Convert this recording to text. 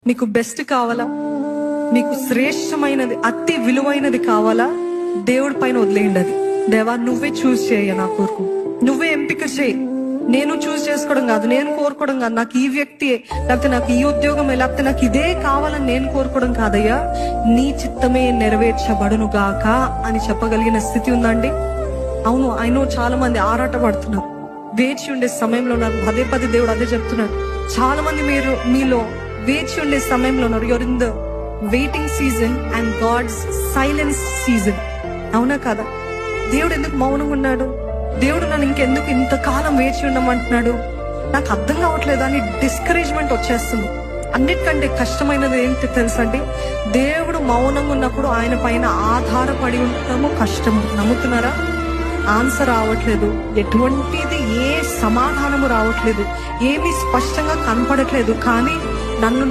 మీకు బెస్ట్ కావాలా? మీకు శ్రేష్టమైనది, అతి విలువైనది కావాలా? దేవుడి పైన వదిలేయండి. అది దేవా నువ్వే చూస్ చేయ, నా కొరకు నువ్వే ఎంపిక చేయి. నేను చూస్ చేసుకోవడం కాదు, నేను కోరుకోవడం కాదు, నాకు ఈ వ్యక్తి లేకపోతే నాకు ఈ ఉద్యోగం లేకపోతే నాకు ఇదే కావాలని నేను కోరుకోవడం కాదయ్యా, నీ చిత్తమే నెరవేర్చబడును గాక అని చెప్పగలిగిన స్థితి ఉందండి. అవును, ఆయన చాలా మంది ఆరాట పడుతున్నారు, వేచి ఉండే సమయంలో ఉన్నారు. పదే పదే దేవుడు అదే చెప్తున్నాడు. చాలా మంది మీలో వేచి ఉండే సమయంలో ఉన్నారు. You're in the waiting season and God's silence season. అవునా కదా? దేవుడు ఎందుకు మౌనంగా ఉన్నాడు? దేవుడు నన్ను ఇంకెందుకు ఇంతకాలం వేచి ఉండమంటున్నాడు? నాకు అర్థం కావట్లేదు అని డిస్కరేజ్మెంట్ వచ్చేస్తుంది. అన్నిటికంటే కష్టమైనది ఏంటి తెలుసండి? దేవుడు మౌనంగా ఉన్నప్పుడు ఆయన పైన ఆధారపడి ఉండటము కష్టము. నమ్ముతున్నారా? ఆన్సర్ రావట్లేదు, ఎటువంటిది ఏ సమాధానము రావట్లేదు, ఏమీ స్పష్టంగా కనపడట్లేదు. కానీ నన్ను